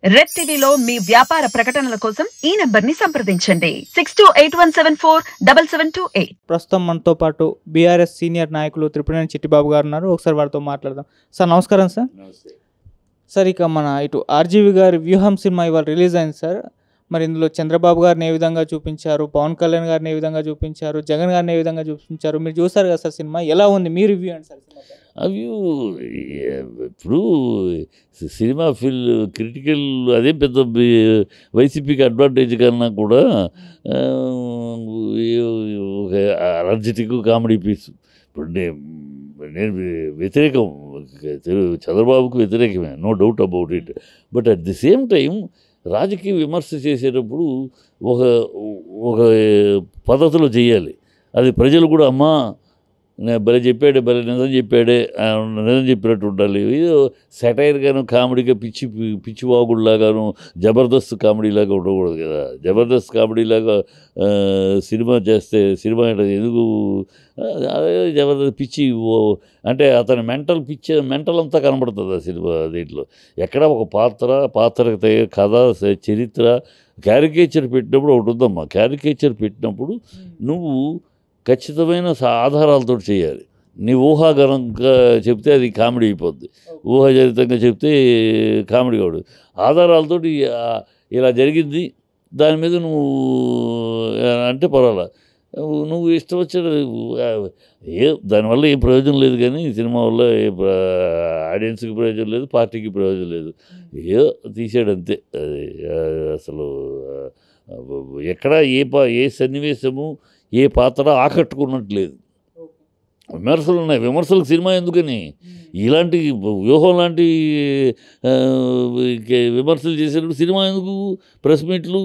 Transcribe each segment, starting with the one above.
Red టీవీలో మీ వ్యాపార ప్రకటనల కోసం ఈ నంబర్ ని సంప్రదించండి 6281747728. ప్రస్తుతం మనతో పాటు బీఆర్ఎస్ సీనియర్ నాయకులు త్రిపురనేని చిట్టిబాబు గారు ఉన్నారు. ఒకసారి వారితో మాట్లాడదాం. సార్ నమస్కారం సార్. సార్ ఇక మన ఇటు ఆర్జీవి గారి వ్యూహం సినిమా ఇవాళ రిలీజ్ అయింది సార్. మరి ఇందులో చంద్రబాబు గారిని ఏ విధంగా చూపించారు, పవన్ కళ్యాణ్ గారిని ఏ విధంగా చూపించారు, జగన్ గారిని ఏ విధంగా చూపించారు, మీరు చూసారు కదా సార్ సినిమా, ఎలా ఉంది మీ రివ్యూ అండి సార్ సినిమా? అవి ఇప్పుడు సినిమా క్రిటికల్ అదే పెద్ద వైసీపీకి అడ్వాంటేజ్ కన్నా కూడా ఒక ఎనర్జెటిక్ కామెడీ పీస్. ఇప్పుడు నేను వ్యతిరేకం, చంద్రబాబుకు వ్యతిరేకమే, no doubt about it. But at the same time రాజకీయ విమర్శ చేసేటప్పుడు ఒక ఒక పద్ధతిలో చేయాలి. అది ప్రజలు కూడా అమ్మా భలే చెప్పాడే, భలే నిజం చెప్పాడే, నిజం చెప్పినట్టు ఉండాలి. ఏదో సెటైర్గాను కామెడీగా పిచ్చి వాగుడులాగాను జబర్దస్త్ కామెడీలాగా ఉండకూడదు కదా. జబర్దస్త్ కామెడీలాగా సినిమా చేస్తే సినిమా ఎందుకు అదే జబర్దస్త్ పిచ్చి అంటే అతని మెంటల్ అంతా కనబడుతుంది ఆ సినిమా. దీంట్లో ఎక్కడ ఒక పాత్రకు తగ్గ కథ, చరిత్ర, క్యారికేచర్ పెట్టినప్పుడు ఒకటి ఉందమ్మా. క్యారికేచర్ పెట్టినప్పుడు నువ్వు ఖచ్చితమైన ఆధారాలతో చేయాలి. నీ ఊహాగరంగా చెప్తే అది కామెడీ అయిపోద్ది, ఊహాజనితంగా చెప్తే కామెడీ కాదు. ఆధారాలతోటి ఇలా జరిగింది దాని మీద నువ్వు అంటే పర్వాలా, నువ్వు ఇష్టం వచ్చిన దానివల్ల ఏ ప్రయోజనం లేదు. కానీ సినిమా వల్ల ఆడియన్స్కి ప్రయోజనం లేదు, పార్టీకి ప్రయోజనం లేదు. ఏదో తీసాడంతే. అది అసలు ఎక్కడ ఏ సన్నివేశము ఏ పాత్ర ఆకట్టుకున్నట్లేదు. విమర్శలు ఉన్నాయి, విమర్శలకు సినిమా ఎందుకని? ఇలాంటి వ్యూహం లాంటి విమర్శలు చేసేటప్పుడు సినిమా ఎందుకు? ప్రెస్ మీట్లు,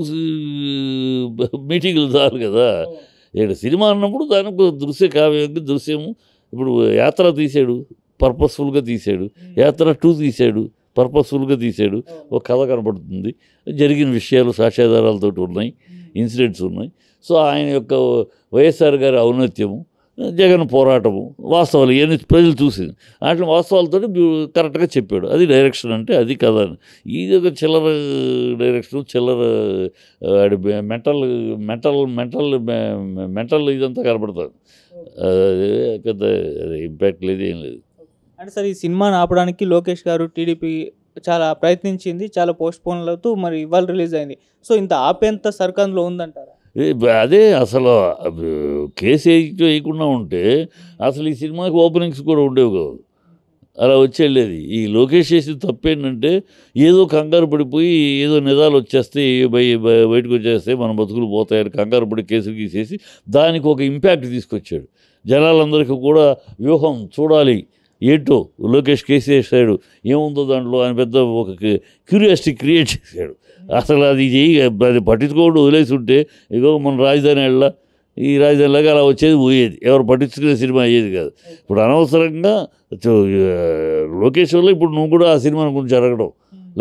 మీటింగులు చాలు కదా. ఇక్కడ సినిమా అన్నప్పుడు దానికి దృశ్యము. ఇప్పుడు యాత్ర తీసాడు, పర్పస్ఫుల్గా తీసాడు. యాత్ర 2 తీసాడు, పర్పస్ఫుల్గా తీసాడు. ఒక కథ కనపడుతుంది, జరిగిన విషయాలు సాక్ష్యాధారాలతో ఉన్నాయి, ఇన్సిడెంట్స్ ఉన్నాయి. సో ఆయన యొక్క వైఎస్ఆర్ గారి ఔన్నత్యము, జగన్ పోరాటము, వాస్తవాలు ఇవన్నీ ప్రజలు చూసింది. వాటిని వాస్తవాలతో కరెక్ట్గా చెప్పాడు. అది డైరెక్షన్ అంటే, అది కథ. ఇది ఒక చిల్లర డైరెక్షన్, చిల్లర మెంటల్ ఇదంతా కనపడుతుంది. పెద్ద ఇంపాక్ట్ లేదు, ఏం లేదు. అంటే సార్ ఈ సినిమాని ఆపడానికి లోకేష్ గారు, టీడీపీ చాలా ప్రయత్నించింది, చాలా పోస్ట్పోన్లు అవుతూ మరి ఇవాళ రిలీజ్ అయింది. సో ఇంత ఆపేంత సర్కంలో ఉందంటారా? అదే అసలు కేసు వేయకుండా ఉంటే అసలు ఈ సినిమాకి ఓపెనింగ్స్ కూడా ఉండేవి కావు, అలా వచ్చి వెళ్ళేది. ఈ లోకేష్ చేసిన తప్పేంటంటే ఏదో కంగారు పడిపోయి ఏదో నిజాలు వచ్చేస్తే బయటకు వచ్చేస్తే మన బతుకులు పోతాయని కంగారు పడి కేసులు గీసేసి దానికి ఒక ఇంపాక్ట్ తీసుకొచ్చాడు. జనాలందరికీ కూడా వ్యూహం చూడాలి, ఏంటో లోకేష్ కేసు వేసాడు, ఏముందో దాంట్లో అని పెద్ద ఒక క్యూరియాసిటీ క్రియేట్ చేశాడు. అసలు అది పట్టించుకోకుండా వదిలేసి ఉంటే ఇగో మన రాజధాని ఈ రాజధానిలాగా అలా వచ్చేది పోయేది, ఎవరు పట్టించుకునే సినిమా అయ్యేది కాదు. ఇప్పుడు అనవసరంగా లోకేష్ వల్ల ఇప్పుడు నువ్వు కూడా ఆ సినిమా గురించి అడగడం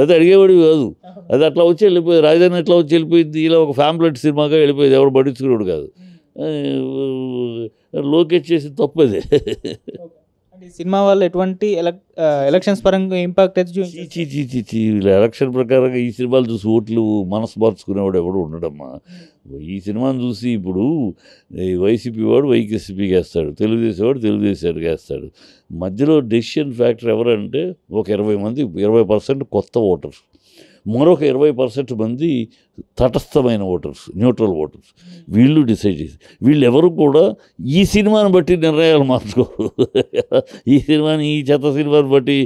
లేదా అడిగేవాడివి కాదు. అది అట్లా వచ్చి వెళ్ళిపోయింది, రాజధాని ఎట్లా వచ్చి వెళ్ళిపోయింది, ఇలా ఒక ఫ్యాంప్లెట్ సినిమాగా వెళ్ళిపోయింది, ఎవరు పట్టించుకునేవాడు కాదు. లోకేష్ చేసిన తప్పదే. సినిమా వల్ల ఎటువంటి ఎలక్షన్స్ పరంగా ఇంపాక్ట్ అయితే ఎలక్షన్ ప్రకారంగా ఈ సినిమాలు చూసి ఓట్లు మనసు మార్చుకునేవాడు ఎవడు ఉండడమ్మా. ఈ సినిమాను చూసి ఇప్పుడు వైసీపీ వాడు వైఎస్పీకి వేస్తాడు, తెలుగుదేశం వాడు తెలుగుదేశానికి వేస్తాడు. మధ్యలో డెసిషన్ ఫ్యాక్టర్ ఎవరంటే ఒక 20% కొత్త ఓటర్స్, మరొక 20% మంది తటస్థమైన ఓటర్స్, న్యూట్రల్ ఓటర్స్. వీళ్ళు డిసైడ్ చేసి వీళ్ళు ఎవరు కూడా ఈ సినిమాని బట్టి నిర్ణయాలు మార్చుకోరు. ఈ చెత్త సినిమాని బట్టి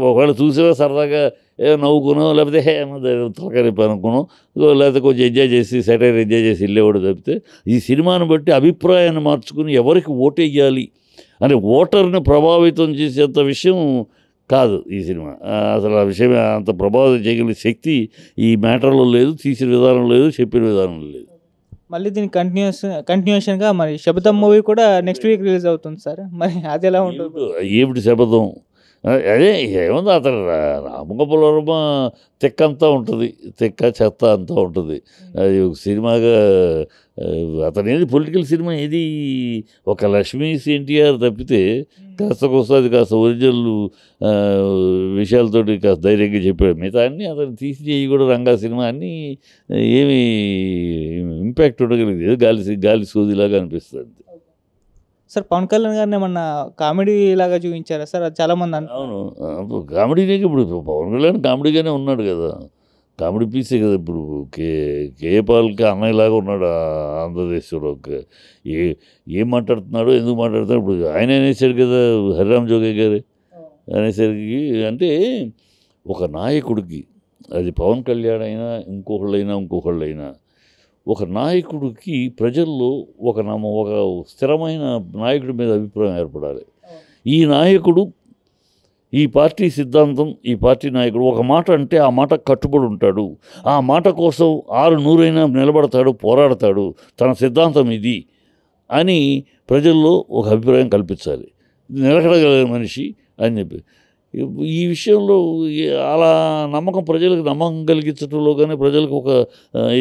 ఒకవేళ చూసినా సరదాగా నవ్వుకునో లేకపోతే తలకరిపి అనుకునో లేకపోతే కొంచెం ఎంజాయ్ చేసి సెటైర్ ఎంజాయ్ చేసి వెళ్ళేవాడు తప్పితే ఈ సినిమాని బట్టి అభిప్రాయాన్ని మార్చుకుని ఎవరికి ఓటేయాలి అంటే ఓటర్ని ప్రభావితం చేసేంత విషయం కాదు ఈ సినిమా. అసలు ఆ విషయం అంత ప్రభావితం చేయగలిగే శక్తి ఈ మ్యాటర్లో లేదు, తీసిన విధానం లేదు, చెప్పిన విధానం లేదు. మళ్ళీ దీనికి కంటిన్యూషన్గా మరి శబదం మూవీ కూడా నెక్స్ట్ వీక్ రిలీజ్ అవుతుంది సార్, మరి అది ఎలా ఉంటుంది? ఏమిటి శబదం? అదే ఏముంది అతను రామగోపాల్ వర్మ తెక్క అంతా ఉంటుంది, తెక్క చెత్త అంతా ఉంటుంది. అది ఒక సినిమాగా అతనేది పొలిటికల్ సినిమా ఏది ఒక లక్ష్మీ ఎన్టీఆర్ తప్పితే కాస్త కోస్త అది కాస్త ఒరిజినల్ విషయాలతోటి కాస్త ధైర్యంగా చెప్పాడు. మిగతా అన్నీ అతను తీసి చేయి కూడా రంగా సినిమా అన్నీ ఏమి ఇంపాక్ట్ ఉండగలిగింది, ఏదో గాలి సోదిలాగా అనిపిస్తుంది. సార్ పవన్ కళ్యాణ్ గారిని ఏమన్నా కామెడీ లాగా చూపించారా సార్? అది చాలామంది అవును, కామెడీనే. ఇప్పుడు పవన్ కళ్యాణ్ కామెడీగానే ఉన్నాడు కదా, కామెడీ పీసే కదా. ఇప్పుడు కేఏపాల్కి అన్నయ్యలాగా ఉన్నాడు ఆంధ్రదేశ్లో. ఏం మాట్లాడుతున్నాడో ఎందుకు మాట్లాడుతున్నాడు ఇప్పుడు ఆయన అనేసాడు కదా, హరిరామ్ జోగే గారు అనేసరికి. అంటే ఒక నాయకుడికి, అది పవన్ కళ్యాణ్ అయినా ఇంకొకళ్ళైనా ఒక నాయకుడికి ప్రజల్లో ఒక స్థిరమైన నాయకుడి మీద అభిప్రాయం ఏర్పడాలి. ఈ నాయకుడు, ఈ పార్టీ సిద్ధాంతం, ఈ పార్టీ నాయకుడు ఒక మాట అంటే ఆ మాట కట్టుబడి ఉంటాడు, ఆ మాట కోసం 600 నిలబడతాడు, పోరాడతాడు, తన సిద్ధాంతం ఇది అని ప్రజల్లో ఒక అభిప్రాయం కల్పించాలి. నిలకడగలిగిన మనిషి అని చెప్పి ఈ విషయంలో అలా ప్రజలకు నమ్మకం కలిగించడంలో కానీ ప్రజలకు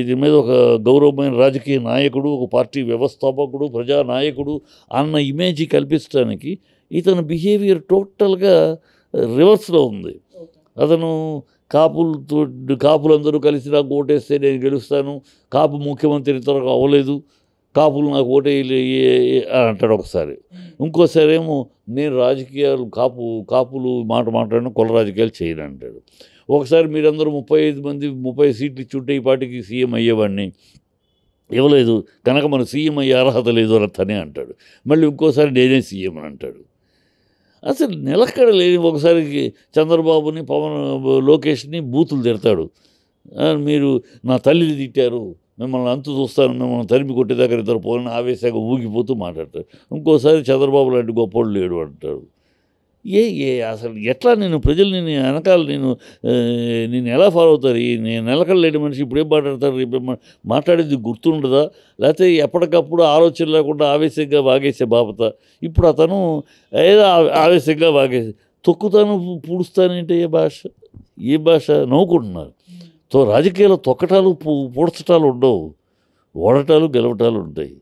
ఇది మీద ఒక గౌరవమైన రాజకీయ నాయకుడు, ఒక పార్టీ వ్యవస్థాపకుడు, ప్రజానాయకుడు అన్న ఇమేజ్ కల్పించడానికి ఇతని బిహేవియర్ టోటల్గా రివర్స్లో ఉంది. అతను కాపులందరూ కలిసి నాకు ఓటేస్తే నేను గెలుస్తాను, కాపు ముఖ్యమంత్రి ఇంతవరకు అవ్వలేదు, కాపులు నాకు ఓటేయలే అంటాడు ఒకసారి. ఇంకోసారి ఏమో నేను రాజకీయాలు కాపులు మాట్లాడిన కుల రాజకీయాలు చేయను అంటాడు. ఒకసారి మీరందరూ 35 మంది 30 సీట్లు ఇచ్చుంటే ఈ పార్టీకి సీఎం అయ్యేవాడిని, ఇవ్వలేదు కనుక మన సీఎం అయ్యే అర్హత లేదు అతనే అంటాడు. మళ్ళీ ఇంకోసారి నేనే సీఎం అని అంటాడు. అసలు నిలకడ లేని. ఒకసారి చంద్రబాబుని, లోకేష్ని బూతులు తిడతాడు. మీరు నా తల్లిని తిట్టారు, మిమ్మల్ని అంతు చూస్తాను, మిమ్మల్ని తరిమి కొట్టేదాకా ఇద్దరు పోయిన ఆవేశంగా ఊగిపోతూ మాట్లాడతాడు. ఇంకోసారి చంద్రబాబు లాంటి గొప్పోడు లేడు అంటాడు. అసలు ఎట్లా ప్రజలు వెనకాల నేను ఎలా ఫాలో అవుతారు? నేను నిలకడలేని మనిషి ఇప్పుడు ఏం మాట్లాడతారు, రేపు మాట్లాడేది గుర్తుండదా? లేకపోతే ఎప్పటికప్పుడు ఆలోచన లేకుండా ఆవేశంగా వాగేసే బాపత. ఇప్పుడు అతను ఏదో ఆవేశంగా వాగేసి తొక్కుతాను పూడుస్తానంటే ఏ భాష నవ్వుకుంటున్నారు. రాజకీయాలు తొక్కటాలు పూడ్చటాలు ఉండవు, ఓడటాలు గెలవటాలు ఉంటాయి.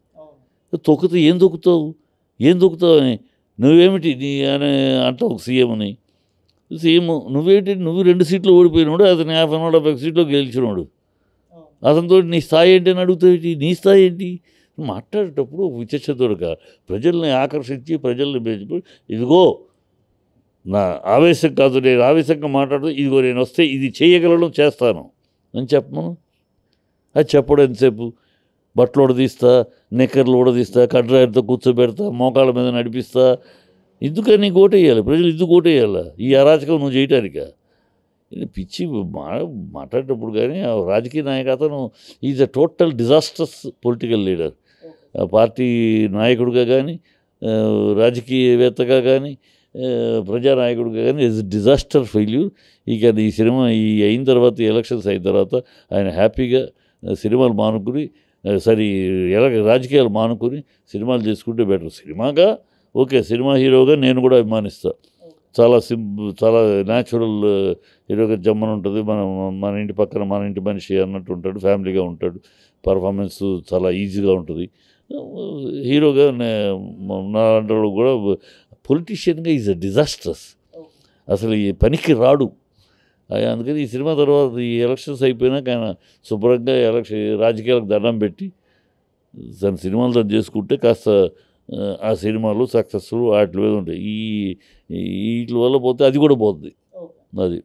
తొక్కుతూ ఏం తొక్కుతావు అని నువ్వేమిటి అని అంటావు సీఎంని. సీఎం నువ్వు 2 సీట్లు ఓడిపోయినాడు, అతను 50 సీట్లో గెలిచినాడు. అతనితో నీ స్థాయి ఏంటి అని అడుగుతావు. నీ స్థాయి ఏంటి? మాట్లాడేటప్పుడు విచక్షణతోడుగా ప్రజల్ని ఆకర్షించి ప్రజల్ని పెంచి, ఇదిగో నా ఆవేశం కాదు, నేను ఆవేశంగా మాట్లాడుతూ ఇదిగో నేను వస్తే ఇది చేయగలను, చేస్తాను అని చెప్పమను. అది చెప్పడం ఎంతసేపు? బట్టలు ఉడదీస్తా, నిక్కర్లు ఉడదీస్తా, కడ్రాయిలతో కూర్చోబెడతా, మోకాళ్ళ మీద నడిపిస్తా. ఎందుకని నీకు ఓటేయాలి? ప్రజలు ఎందుకు ఓటేయాలా? ఈ అరాచకం నువ్వు చేయటానిక? ఇది పిచ్చి మాట్లాడేటప్పుడు. కానీ ఆ రాజకీయ నాయకతను is a total disasters political leader. Party నాయకుడిగా కానీ, రాజకీయవేత్తగా కానీ, ప్రజానాయకుడిగా కానీ ఈజ్ డిజాస్టర్ ఫెయిల్యూర్. ఇక ఈ సినిమా అయిన తర్వాత, ఎలక్షన్స్ అయిన తర్వాత ఆయన హ్యాపీగా సినిమాలు మానుకుని, రాజకీయాలు మానుకొని సినిమాలు చేసుకుంటే బెటర్. సినిమాగా ఓకే, సినిమా హీరోగా నేను కూడా అభిమానిస్తాను. చాలా న్యాచురల్ హీరోగా జమ్మని ఉంటుంది. మన ఇంటి పక్కన మన ఇంటి మనిషి అన్నట్టు ఉంటాడు, ఫ్యామిలీగా ఉంటాడు, పర్ఫార్మెన్స్ చాలా ఈజీగా ఉంటుంది. హీరోగా నా అంటాడు కూడా. పొలిటీషియన్గా ఈజ్ అ డిజాస్టర్స్, అసలు ఈ పనికి రాడు. అందుకని ఈ సినిమా తర్వాత ఈ ఎలక్షన్స్ అయిపోయినాక ఆయన శుభ్రంగా రాజకీయాలకు దండం పెట్టి తన సినిమాలు తను చేసుకుంటే కాస్త ఆ సినిమాలు సక్సెస్ఫుల్ వాటి మీద ఉంటాయి. వీటి వల్ల పోతే అది కూడా పోతుంది. అది